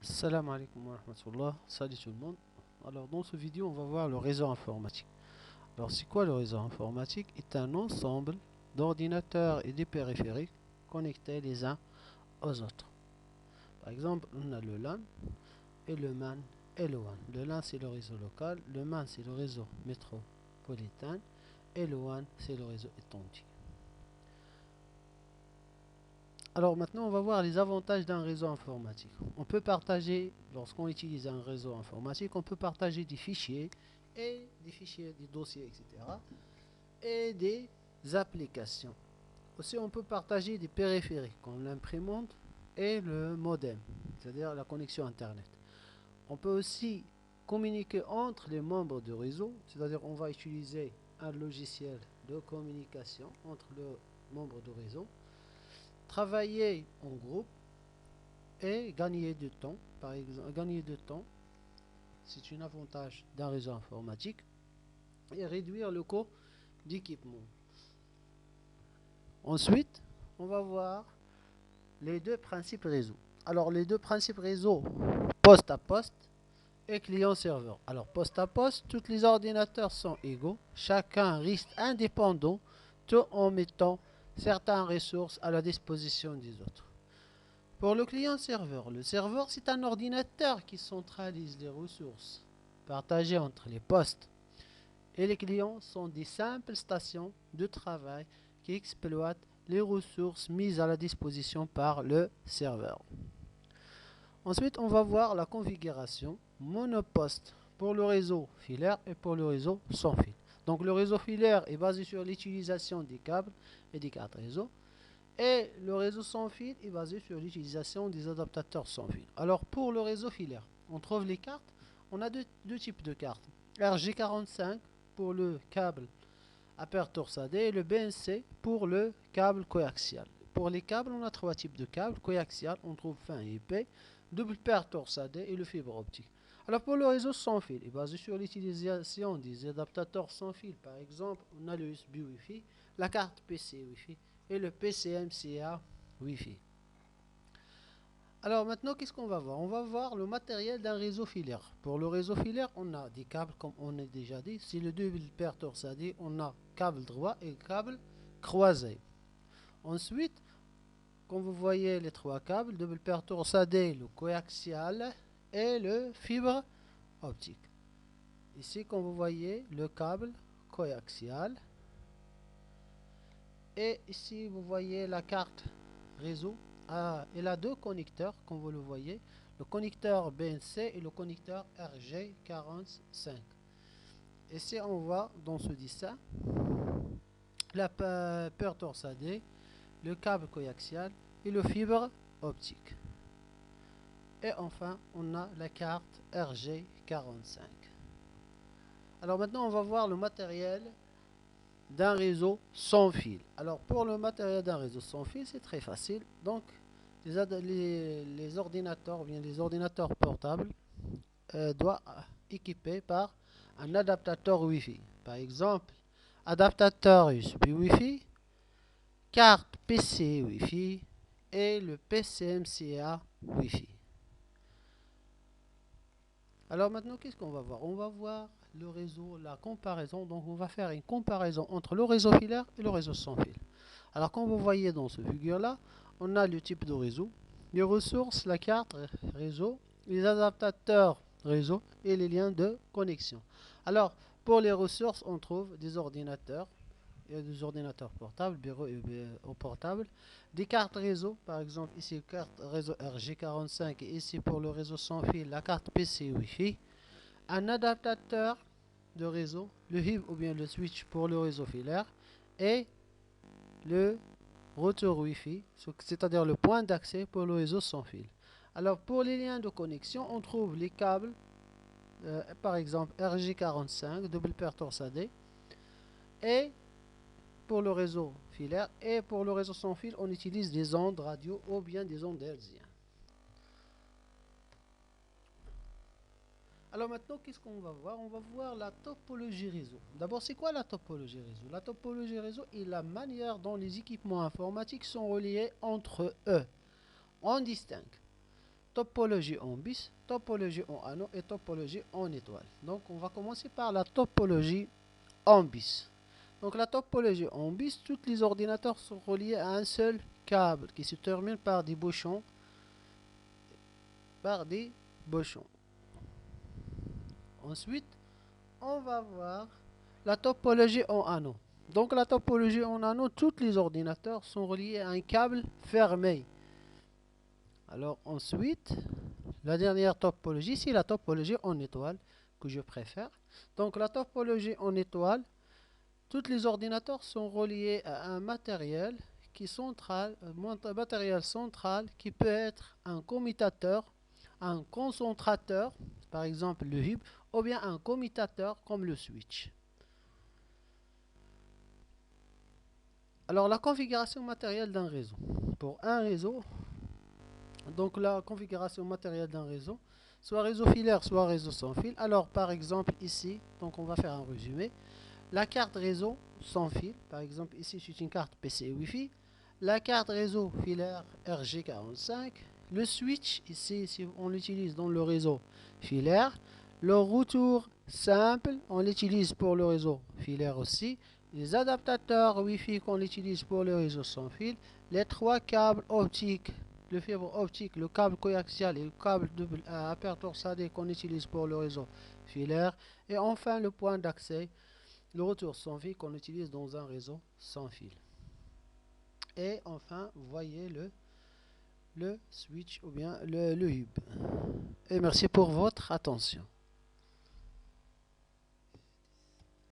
Salam alaikum wa rahmatullah. Salut tout le monde. Alors dans ce vidéo on va voir le réseau informatique. Alors c'est quoi le réseau informatique? C'est un ensemble d'ordinateurs et de périphériques connectés les uns aux autres. Par exemple on a le LAN et le MAN et le WAN. Le LAN c'est le réseau local, le MAN c'est le réseau métropolitain et le WAN c'est le réseau étendu. Alors maintenant, on va voir les avantages d'un réseau informatique. On peut partager, lorsqu'on utilise un réseau informatique, on peut partager des fichiers, des dossiers, etc. et des applications. Aussi, on peut partager des périphériques comme l'imprimante et le modem, c'est-à-dire la connexion Internet. On peut aussi communiquer entre les membres du réseau, c'est-à-dire on va utiliser un logiciel de communication entre les membres du réseau, travailler en groupe et gagner du temps. Par exemple, gagner du temps, c'est un avantage d'un réseau informatique et réduire le coût d'équipement. Ensuite, on va voir les deux principes réseau. Alors, les deux principes réseau, poste à poste et client-serveur. Alors, poste à poste, tous les ordinateurs sont égaux, chacun reste indépendant, tout en mettant certaines ressources à la disposition des autres. Pour le client-serveur, le serveur c'est un ordinateur qui centralise les ressources partagées entre les postes et les clients sont des simples stations de travail qui exploitent les ressources mises à la disposition par le serveur. Ensuite, on va voir la configuration monoposte pour le réseau filaire et pour le réseau sans fil. Donc le réseau filaire est basé sur l'utilisation des câbles et des cartes réseau. Et le réseau sans fil est basé sur l'utilisation des adaptateurs sans fil. Alors pour le réseau filaire, on trouve les cartes. On a deux types de cartes. RG45 pour le câble à paire torsadée et le BNC pour le câble coaxial. Pour les câbles, on a trois types de câbles. Coaxial, on trouve fin et épais, double paire torsadée et le fibre optique. Alors pour le réseau sans fil, est basé sur l'utilisation des adaptateurs sans fil. Par exemple, on a le USB Wi-Fi, la carte PC Wi-Fi et le PCMCA Wi-Fi. Alors maintenant, qu'est-ce qu'on va voir? On va voir le matériel d'un réseau filaire. Pour le réseau filaire, on a des câbles comme on a déjà dit. Si le double paire torsadée, on a câble droit et câble croisé. Ensuite, comme vous voyez les trois câbles, double paire torsadée, le coaxial et le fibre optique. Ici, comme vous voyez, le câble coaxial. Et ici, vous voyez la carte réseau. Elle a deux connecteurs, comme vous le voyez. Le connecteur BNC et le connecteur RG45. Ici, on voit dans ce dessin la paire torsadée, le câble coaxial et le fibre optique. Et enfin, on a la carte RG45. Alors maintenant, on va voir le matériel d'un réseau sans fil. Alors pour le matériel d'un réseau sans fil, c'est très facile. Donc les ordinateurs, ou bien les ordinateurs portables doivent équipés par un adaptateur Wi-Fi. Par exemple, adaptateur USB Wi-Fi, carte PC Wi-Fi et le PCMCA Wi-Fi. Alors maintenant, qu'est-ce qu'on va voir? On va voir le réseau, la comparaison. Donc on va faire une comparaison entre le réseau filaire et le réseau sans fil. Alors comme vous voyez dans ce figure-là, on a le type de réseau, les ressources, la carte réseau, les adaptateurs réseau et les liens de connexion. Alors pour les ressources, on trouve des ordinateurs, des ordinateurs portables, bureau et portables, des cartes réseau, par exemple ici carte réseau RG45 et ici pour le réseau sans fil la carte PC Wi-Fi, un adaptateur de réseau, le hub ou bien le switch pour le réseau filaire et le routeur Wi-Fi, c'est-à-dire le point d'accès pour le réseau sans fil. Alors pour les liens de connexion, on trouve les câbles, par exemple RJ45, double paire torsadée, et pour le réseau filaire, et pour le réseau sans fil, on utilise des ondes radio ou bien des ondes hertziennes. Alors maintenant, qu'est-ce qu'on va voir? On va voir la topologie réseau. D'abord, c'est quoi la topologie réseau? La topologie réseau est la manière dont les équipements informatiques sont reliés entre eux. On distingue topologie en bis, topologie en anneau et topologie en étoile. Donc on va commencer par la topologie en bis. Donc la topologie en bis, tous les ordinateurs sont reliés à un seul câble qui se termine par des bouchons. Ensuite, on va voir la topologie en anneau. Donc la topologie en anneau, tous les ordinateurs sont reliés à un câble fermé. Alors ensuite, la dernière topologie, c'est la topologie en étoile que je préfère. Donc la topologie en étoile, tous les ordinateurs sont reliés à un matériel central qui peut être un commutateur, un concentrateur, par exemple le hub, ou bien un commutateur comme le switch. Alors la configuration matérielle d'un réseau. Pour un réseau, donc la configuration matérielle d'un réseau, soit réseau filaire, soit réseau sans fil. Alors par exemple ici, donc on va faire un résumé. La carte réseau sans fil, par exemple ici c'est une carte PC Wi-Fi. La carte réseau filaire RG45. Le switch ici, si on l'utilise dans le réseau filaire. Le retour simple, on l'utilise pour le réseau filaire aussi. Les adaptateurs Wi-Fi qu'on utilise pour le réseau sans fil. Les trois câbles optiques, le fibre optique, le câble coaxial et le câble double aperture SADé qu'on utilise pour le réseau filaire. Et enfin le point d'accès, le retour sans fil qu'on utilise dans un réseau sans fil. Et enfin, vous voyez le switch ou bien le hub. Et merci pour votre attention.